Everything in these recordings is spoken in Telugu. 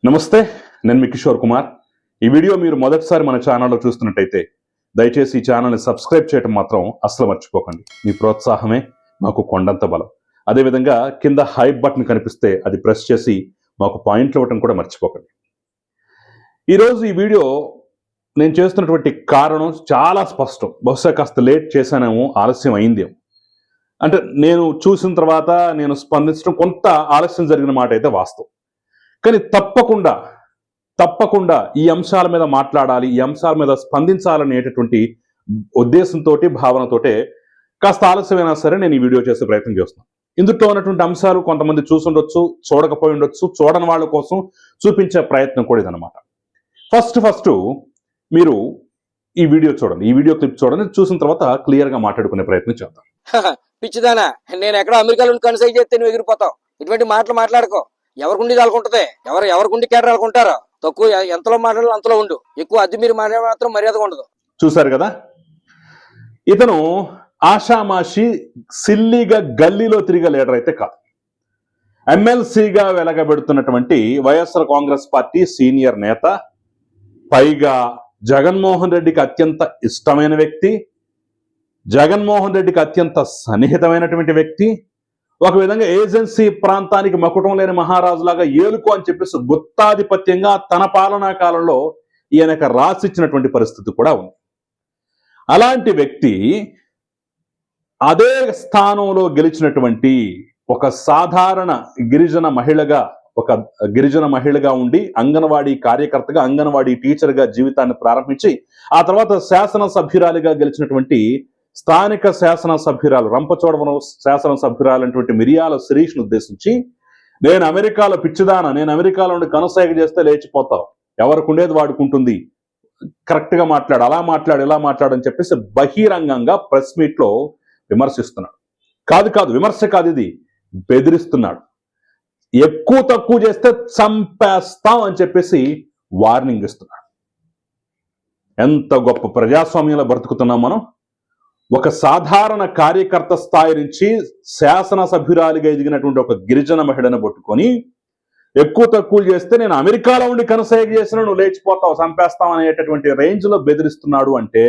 నమస్తే, నేను మీ కిషోర్ కుమార్. ఈ వీడియో మీరు మొదటిసారి మన ఛానల్లో చూస్తున్నట్టయితే దయచేసి ఈ ఛానల్ని సబ్స్క్రైబ్ చేయడం మాత్రం అస్సలు మర్చిపోకండి. మీ ప్రోత్సాహమే మాకు కొండంత బలం. అదేవిధంగా కింద హైప్ బటన్ కనిపిస్తే అది ప్రెస్ చేసి మాకు పాయింట్లు ఇవ్వటం కూడా మర్చిపోకండి. ఈరోజు ఈ వీడియో నేను చేస్తున్నటువంటి కారణం చాలా స్పష్టం. బహుశా కాస్త లేట్ చేశానేమో, ఆలస్యం అయిందేమో. అంటే నేను చూసిన తర్వాత నేను స్పందించడం కొంత ఆలస్యం జరిగిన మాట అయితే వాస్తవం. కానీ తప్పకుండా ఈ అంశాల మీద మాట్లాడాలి, ఈ అంశాల మీద స్పందించాలనేటటువంటి ఉద్దేశంతో, భావనతోటే కాస్త ఆలస్యమైనా సరే నేను ఈ వీడియో చేసే ప్రయత్నం చేస్తున్నాను. ఇందులో ఉన్నటువంటి అంశాలు కొంతమంది చూసుండొచ్చు, చూడకపోయి ఉండొచ్చు. చూడని వాళ్ళ కోసం చూపించే ప్రయత్నం కూడా ఇదనమాట. ఫస్ట్ మీరు ఈ వీడియో చూడండి, ఈ వీడియో క్లిప్ చూడండి. చూసిన తర్వాత క్లియర్గా మాట్లాడుకునే ప్రయత్నం చేద్దాం. పిచ్చిదానా, నేను ఎక్కడ అమెరికాలో కన్సైజ్ చేస్తే నువ్వు ఎగిరిపోతావు. ఇటువంటి మాటలు మాట్లాడుకో. ఎవరికుండి వాళ్ళకుంటది, ఎవరికుండి కేటర్ వాళ్ళకుంటారో. తక్కువ ఎంతలో మాట్లాడాలి అంతలో ఉండు. ఎక్కువ అద్దె మీరు మాట్లాడే మాత్రం మర్యాదగా ఉండదు. చూశారు కదా, ఇతను ఆషామాషి సిల్లీగా గల్లీలో తిరిగే లీడర్ అయితే కాదు. ఎమ్మెల్సీగా వెలగబెడుతున్నటువంటి వైఎస్ఆర్ కాంగ్రెస్ పార్టీ సీనియర్ నేత, పైగా జగన్మోహన్ రెడ్డికి అత్యంత ఇష్టమైన వ్యక్తి, జగన్మోహన్ రెడ్డికి అత్యంత సన్నిహితమైనటువంటి వ్యక్తి, ఒక విధంగా ఏజెన్సీ ప్రాంతానికి మకుటం లేని మహారాజులాగా ఏలుకో అని చెప్పేసి గుత్తాధిపత్యంగా తన పాలనా కాలంలో ఈయనకు రాసిచ్చినటువంటి పరిస్థితి కూడా ఉంది. అలాంటి వ్యక్తి అదే స్థానంలో గెలిచినటువంటి ఒక సాధారణ గిరిజన మహిళగా ఉండి అంగన్వాడీ కార్యకర్తగా, అంగన్వాడీ టీచర్గా జీవితాన్ని ప్రారంభించి ఆ తర్వాత శాసనసభ్యురాలిగా గెలిచినటువంటి స్థానిక శాసనసభ్యురాలు, రంపచోడవరం శాసనసభ్యురాలైనటువంటి మిరియాల శిరీష్ను ఉద్దేశించి, నేను అమెరికాలో పిచ్చిదానా, నేను అమెరికాలో ఉండి కనసాగ చేస్తే లేచిపోతావు, ఎవరికి ఉండేది వాడుకుంటుంది, కరెక్ట్గా మాట్లాడు, అలా మాట్లాడు, ఇలా మాట్లాడు అని చెప్పేసి బహిరంగంగా ప్రెస్ మీట్లో విమర్శిస్తున్నాడు. కాదు విమర్శ కాదు, ఇది బెదిరిస్తున్నాడు. ఎక్కువ తక్కువ చేస్తే చంపేస్తాం అని చెప్పేసి వార్నింగ్ ఇస్తున్నాడు. ఎంత గొప్ప ప్రజాస్వామ్యంలో బ్రతుకుతున్నాం మనం. ఒక సాధారణ కార్యకర్త స్థాయి నుంచి శాసనసభ్యురాలిగా ఎదిగినటువంటి ఒక గిరిజన మహిళను పట్టుకొని ఎక్కువ తక్కువ చేస్తే నేను అమెరికాలో ఉండి కనసాగ చేసిన నువ్వు లేచిపోతావు, చంపేస్తావు అనేటటువంటి రేంజ్లో బెదిరిస్తున్నాడు. అంటే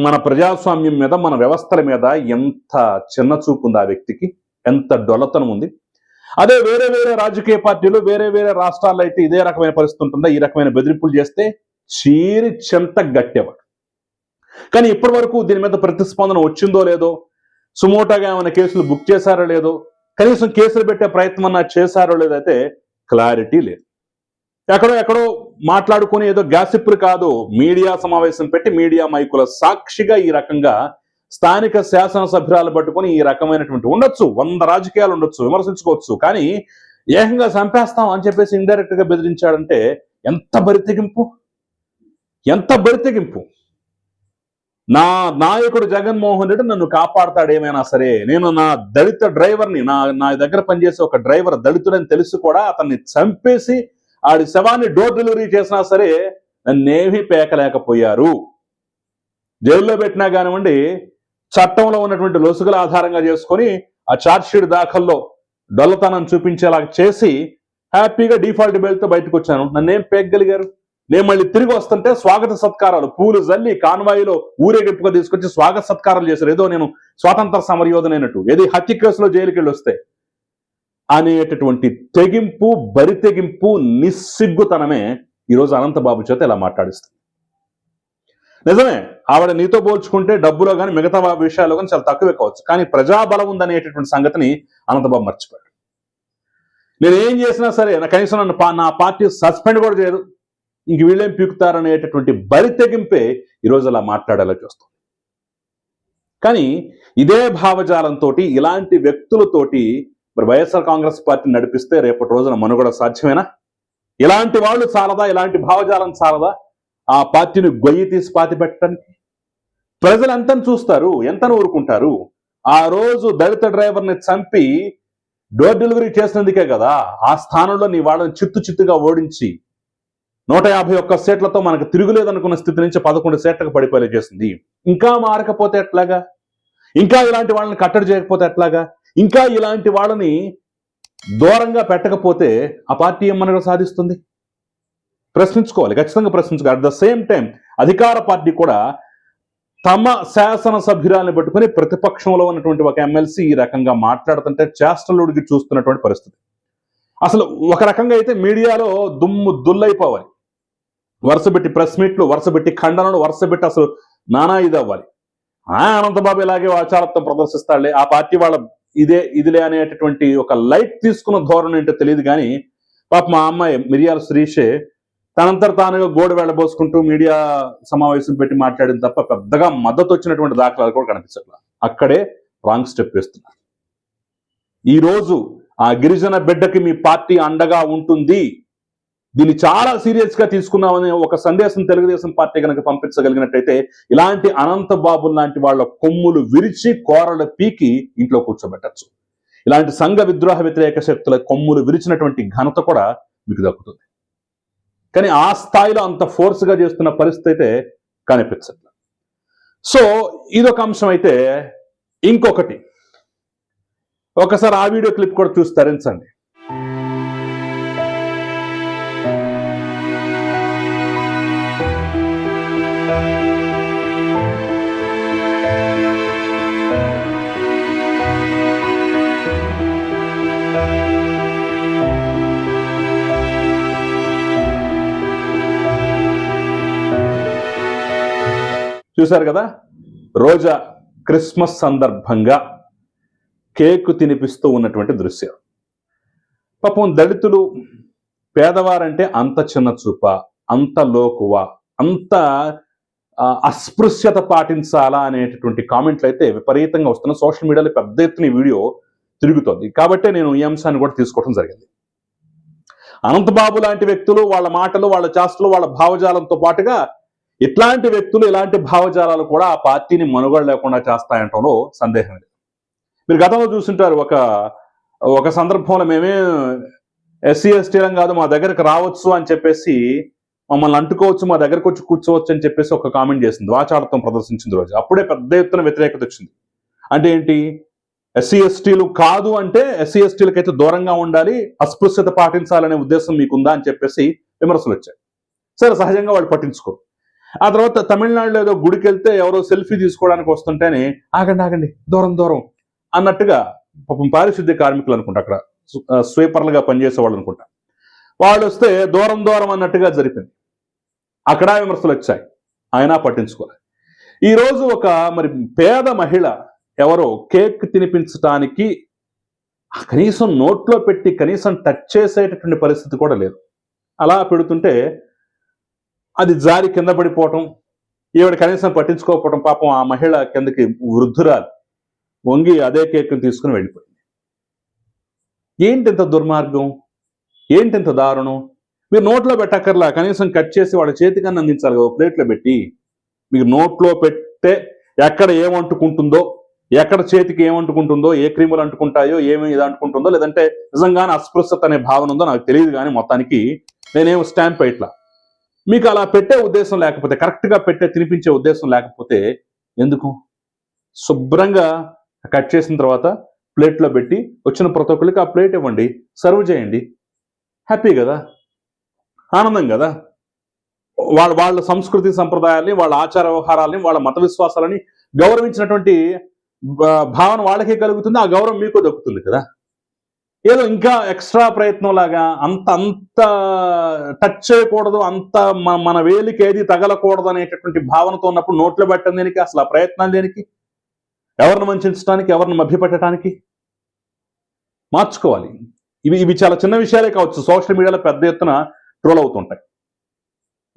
మన ప్రజాస్వామ్యం మీద, మన వ్యవస్థల మీద ఎంత చిన్న చూపు ఉంది ఆ వ్యక్తికి, ఎంత డొలతనం ఉంది. అదే వేరే రాజకీయ పార్టీలు, వేరే రాష్ట్రాల్లో అయితే ఇదే రకమైన పరిస్థితి ఉంటుందా, ఈ రకమైన బెదిరింపులు చేస్తే చీరి చెంత గట్టేవాడు. కానీ ఇప్పటి వరకు దీని మీద ప్రతిస్పందన వచ్చిందో లేదో, సుమోటాగా ఏమైనా కేసులు బుక్ చేశారో లేదో, కనీసం కేసులు పెట్టే ప్రయత్నం చేశారో లేదో అయితే క్లారిటీ లేదు. ఎక్కడో మాట్లాడుకుని ఏదో గ్యాసిప్లు కాదు, మీడియా సమావేశం పెట్టి మీడియా మైకుల సాక్షిగా ఈ రకంగా స్థానిక శాసనసభ్యురాలు పట్టుకొని ఈ రకమైనటువంటి ఉండొచ్చు, 100 రాజకీయాలు ఉండొచ్చు, విమర్శించుకోవచ్చు, కానీ ఏకంగా చంపేస్తాం అని చెప్పేసి ఇండైరెక్ట్ గా బెదిరించాడంటే ఎంత బరితెగింపు. నా నాయకుడు జగన్మోహన్ రెడ్డి నన్ను కాపాడతాడు ఏమైనా సరే, నేను నా దళిత డ్రైవర్ని, నా దగ్గర పనిచేసే ఒక డ్రైవర్ దళితుడని తెలిసి కూడా అతన్ని చంపేసి ఆడి శవాన్ని డోర్ డెలివరీ చేసినా సరే నన్నేమీ పేకలేకపోయారు. జైల్లో పెట్టినా కానివ్వండి, చట్టంలో ఉన్నటువంటి లొసుగుల ఆధారంగా చేసుకొని ఆ ఛార్జ్షీట్ దాఖల్లో డొల్లతనం చూపించేలా చేసి హ్యాపీగా డిఫాల్ట్ బెయిల్తో బయటకు వచ్చాను. నన్నేం పేకగలిగారు? నేను మళ్ళీ తిరిగి వస్తుంటే స్వాగత సత్కారాలు, పూలు జల్లి కాన్వాయిలో ఊరేగింపుగా తీసుకొచ్చి స్వాగత సత్కారాలు చేశారు. ఏదో నేను స్వాతంత్ర సమరయోధనైనట్టు, ఏది హత్య కేసులో జైలుకి వెళ్ళి వస్తే అనేటటువంటి తెగింపు, బరితెగింపు, నిస్సిగ్గుతనమే ఈరోజు అనంతబాబు చేత ఇలా మాట్లాడిస్తుంది. నిజమే, ఆవిడ నీతో పోల్చుకుంటే డబ్బులో కానీ మిగతా విషయాల్లో కానీ చాలా తక్కువే కావచ్చు, కానీ ప్రజాబలం ఉందనేటటువంటి సంగతిని అనంతబాబు మర్చిపోయాడు. నేనేం చేసినా సరే కనీసం నా పార్టీ సస్పెండ్ కూడా చేయదు, ఇంక వీళ్ళేం పీకుతారనేటటువంటి బరితెగింపే ఈరోజు అలా మాట్లాడేలా చూస్తాం. కానీ ఇదే భావజాలంతో ఇలాంటి వ్యక్తులతోటి మరి వైఎస్ఆర్ కాంగ్రెస్ పార్టీ నడిపిస్తే రేపటి రోజున మనుగడ సాధ్యమేనా? ఇలాంటి వాళ్ళు చాలదా? ఇలాంటి భావజాలం చాలదా ఆ పార్టీని గొయ్యి తీసి పాతి పెట్టడానికి? ప్రజలు ఎంతని చూస్తారు, ఎంతని ఊరుకుంటారు? ఆ రోజు దళిత డ్రైవర్ని చంపి డోర్ డెలివరీ చేసినందుకే కదా ఆ స్థానంలో నీ వాళ్ళని చిత్తుగా ఓడించి 151 సీట్లతో మనకు తిరుగులేదనుకున్న స్థితి నుంచి 11 సీట్లకు పడిపోలే చేసింది. ఇంకా మారకపోతే ఎట్లాగా? ఇంకా ఇలాంటి వాళ్ళని కట్టడి చేయకపోతే ఎట్లాగా? ఇంకా ఇలాంటి వాళ్ళని దూరంగా పెట్టకపోతే ఆ పార్టీ ఏమనగా సాధిస్తుంది? ప్రశ్నించుకోవాలి, ఖచ్చితంగా ప్రశ్నించుకోవాలి. అట్ ద సేమ్ టైం అధికార పార్టీ కూడా తమ శాసనసభ్యురాలను పెట్టుకుని ప్రతిపక్షంలో ఉన్నటువంటి ఒక ఎమ్మెల్సీ ఈ రకంగా మాట్లాడుతుంటే చేష్టలుడికి చూస్తున్నటువంటి పరిస్థితి. అసలు ఒక రకంగా అయితే మీడియాలో దుమ్ము దుల్లైపోవాలి, వరుసపెట్టి ప్రెస్ మీట్లు, వరుసపెట్టి ఖండనలు, వరుసపెట్టి అసలు నానా ఇది అవ్వాలి. అనంతబాబు ఇలాగే ఆచారత్వం ప్రదర్శిస్తాడులే, ఆ పార్టీ వాళ్ళ ఇదిలే అనేటటువంటి ఒక లైట్ తీసుకున్న ధోరణి ఏంటో తెలియదు. కానీ పాప మా అమ్మాయి మిరియాల శ్రీషే తనంతట తానుగా గోడు వెళ్ళబోసుకుంటూ మీడియా సమావేశం పెట్టి మాట్లాడిన తప్ప పెద్దగా మద్దతు వచ్చినటువంటి దాఖలాలు కూడా కనిపించట్లేదు. అక్కడే రాంగ్ స్టెప్ వేస్తున్నారు. ఈరోజు ఆ గిరిజన బిడ్డకి మీ పార్టీ అండగా ఉంటుంది, దీన్ని చాలా సీరియస్ గా తీసుకున్నామని ఒక సందేశం తెలుగుదేశం పార్టీ కనుక పంపించగలిగినట్టయితే ఇలాంటి అనంతబాబు లాంటి వాళ్ళ కొమ్ములు విరిచి కోరలు పీకి ఇంట్లో కూర్చోబెట్టచ్చు. ఇలాంటి సంఘ విద్రోహ వ్యతిరేక శక్తుల కొమ్ములు విరిచినటువంటి ఘనత కూడా మీకు దక్కుతుంది. కానీ ఆ స్థాయిలో అంత ఫోర్స్ గా చేస్తున్న పరిస్థితి అయితే కనిపించట్లేదు. సో ఇదొక అంశం అయితే, ఇంకొకటి ఒకసారి ఆ వీడియో క్లిప్ కూడా చూసి తరించండి. చూశారు కదా, రోజా క్రిస్మస్ సందర్భంగా కేక్ తినిపిస్తూ ఉన్నటువంటి దృశ్యం. పాపం దళితులు పేదవారంటే అంత చిన్న చూప, అంత లోకువ, అంత అస్పృశ్యత పాటించాలా అనేటటువంటి కామెంట్లు అయితే విపరీతంగా వస్తున్న సోషల్ మీడియాలో పెద్ద ఎత్తున ఈ వీడియో తిరుగుతోంది. కాబట్టే నేను ఈ అంశాన్ని కూడా తీసుకోవడం జరిగింది. అనంతబాబు లాంటి వ్యక్తులు, వాళ్ళ మాటలు, వాళ్ళ చేష్టలు, వాళ్ళ భావజాలంతో పాటుగా ఇట్లాంటి వ్యక్తులు, ఇలాంటి భావజాలాలు కూడా ఆ పార్టీని మనుగడ లేకుండా చేస్తాయంటంలో సందేహం లేదు. మీరు గతంలో చూస్తుంటారు, ఒక సందర్భంలో మేమే ఎస్సీ ఎస్టీలం కాదు, మా దగ్గరకు రావచ్చు అని చెప్పేసి, మమ్మల్ని అంటుకోవచ్చు, మా దగ్గరకు వచ్చి కూర్చోవచ్చు అని చెప్పేసి ఒక కామెంట్ చేసింది, వాచాడత్వం ప్రదర్శించింది రోజు. అప్పుడే పెద్ద ఎత్తున వ్యతిరేకత వచ్చింది. అంటే ఏంటి, ఎస్సీ ఎస్టీలు కాదు అంటే ఎస్సీ ఎస్టీలకైతే దూరంగా ఉండాలి, అస్పృశ్యత పాటించాలనే ఉద్దేశం మీకుందా అని చెప్పేసి విమర్శలు వచ్చాయి. సరే, సహజంగా వాళ్ళు పట్టించుకోరు. ఆ తర్వాత తమిళనాడులో ఏదో గుడికి వెళ్తే ఎవరో సెల్ఫీ తీసుకోవడానికి వస్తుంటేనే ఆగండి దూరం దూరం అన్నట్టుగా, పాపం పారిశుద్ధ్య కార్మికులు అనుకుంటా, అక్కడ స్వీపర్లుగా పనిచేసే వాళ్ళు అనుకుంటా, వాళ్ళు వస్తే దూరం దూరం అన్నట్టుగా జరిపింది. అక్కడ విమర్శలు వచ్చాయి, అయినా పట్టించుకోలేదు. ఈరోజు ఒక మరి పేద మహిళ ఎవరో కేక్ తినిపించడానికి కనీసం నోట్లో పెట్టి కనీసం టచ్ చేసేటటువంటి పరిస్థితి కూడా లేదు. అలా పెడుతుంటే అది జారి కింద పడిపోవటం, ఈవిడ కనీసం పట్టించుకోకపోవటం, పాపం ఆ మహిళ కిందకి వృద్ధురాలు వంగి అదే కేక్ని తీసుకుని వెళ్ళిపోయింది. ఏంటింత దుర్మార్గం, ఏంటింత దారుణం? మీరు నోట్లో పెట్టక్కర్లా, కనీసం కట్ చేసి వాళ్ళ చేతికన్నా అందించాలి కదా, ప్లేట్లో పెట్టి. మీకు నోట్లో పెట్టే ఎక్కడ ఏమంటుకుంటుందో, ఎక్కడ చేతికి ఏమంటుకుంటుందో, ఏ క్రీములు అంటుకుంటాయో, ఏమి ఇది అంటుకుంటుందో, లేదంటే నిజంగానే అస్పృశ్యత అనే భావన ఉందో నాకు తెలియదు. కానీ మొత్తానికి నేనేం స్టాంప్ ఇట్లా, మీకు అలా పెట్టే ఉద్దేశం లేకపోతే, కరెక్ట్గా తినిపించే ఉద్దేశం లేకపోతే ఎందుకు? శుభ్రంగా కట్ చేసిన తర్వాత ప్లేట్లో పెట్టి వచ్చిన ప్రతి ఒక్కరికి ఆ ప్లేట్ ఇవ్వండి, సర్వ్ చేయండి. హ్యాపీ కదా, ఆనందం కదా. వాళ్ళ సంస్కృతి సంప్రదాయాల్ని, వాళ్ళ ఆచార వ్యవహారాలని, వాళ్ళ మత విశ్వాసాలని గౌరవించినటువంటి భావన వాళ్ళకే కలుగుతుంది, ఆ గౌరవం మీకు దక్కుతుంది కదా. ఏదో ఇంకా ఎక్స్ట్రా ప్రయత్నం లాగా అంత టచ్ చేయకూడదు, అంత మన వేలికి ఏది తగలకూడదు అనేటటువంటి భావనతో ఉన్నప్పుడు నోట్లో పెట్టడం దేనికి? అసలు ఆ ప్రయత్నాలు దేనికి? ఎవరిని వంచడానికి, ఎవరిని మభ్యపెట్టడానికి? మార్చుకోవాలి. ఇవి చాలా చిన్న విషయాలే కావచ్చు, సోషల్ మీడియాలో పెద్ద ఎత్తున ట్రోల్ అవుతుంటాయి.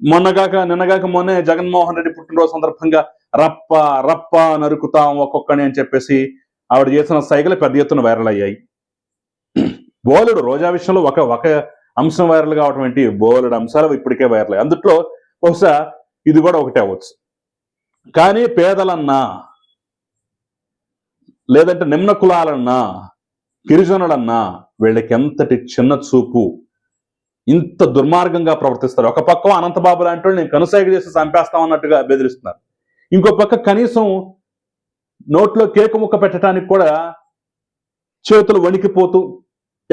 నిన్నగాక మొన్నే జగన్మోహన్ రెడ్డి పుట్టినరోజు సందర్భంగా రప్ప రప్ప నరుకుతాం ఒక్కొక్కని అని చెప్పేసి ఆవిడ చేసిన సైగలు పెద్ద ఎత్తున వైరల్ అయ్యాయి. బోలెడు రోజా విషయంలో ఒక అంశం వైరల్ కావటం ఏంటి, బోలెడు అంశాలు ఇప్పటికే వైరల్ అయ్యాయి. అందుట్లో బహుశా ఇది కూడా ఒకటే అవ్వచ్చు. కానీ పేదలన్నా, లేదంటే నిమ్న కులాలన్నా, గిరిజనులన్నా వీళ్ళకి ఎంతటి చిన్న చూపు, ఇంత దుర్మార్గంగా ప్రవర్తిస్తారు. ఒక పక్క అనంతబాబు లాంటి వాళ్ళు నేను కనుసైగ చేసి చంపేస్తామన్నట్టుగా బెదిరిస్తున్నారు. ఇంకో పక్క కనీసం నోట్లో కేకు ముక్క పెట్టడానికి కూడా చేతులు వణికిపోతూ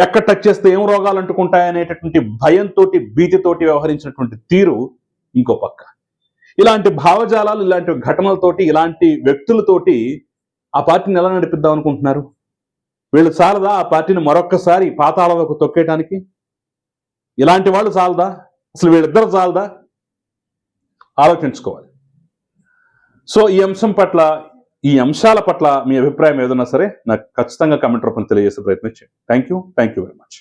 ఎక్కడ టచ్ చేస్తే ఏం రోగాలు అంటుకుంటాయనేటటువంటి భయంతో భీతితోటి వ్యవహరించినటువంటి తీరు ఇంకో పక్క. ఇలాంటి భావజాలాలు, ఇలాంటి ఘటనలతోటి, ఇలాంటి వ్యక్తులతోటి ఆ పార్టీని ఎలా నడిపిద్దాం అనుకుంటున్నారు? వీళ్ళు చాలదా ఆ పార్టీని మరొక్కసారి పాతాళంలోకి తొక్కేయటానికి? ఇలాంటి వాళ్ళు చాలదా? అసలు వీళ్ళిద్దరు చాలదా? ఆలోచించుకోవాలి. సో ఈ అంశాల పట్ల మీ అభిప్రాయం ఏదన్నా సరే నాకు ఖచ్చితంగా కామెంట్ రూపంలో తెలియజేసే ప్రయత్నం చేయండి. Thank you very much.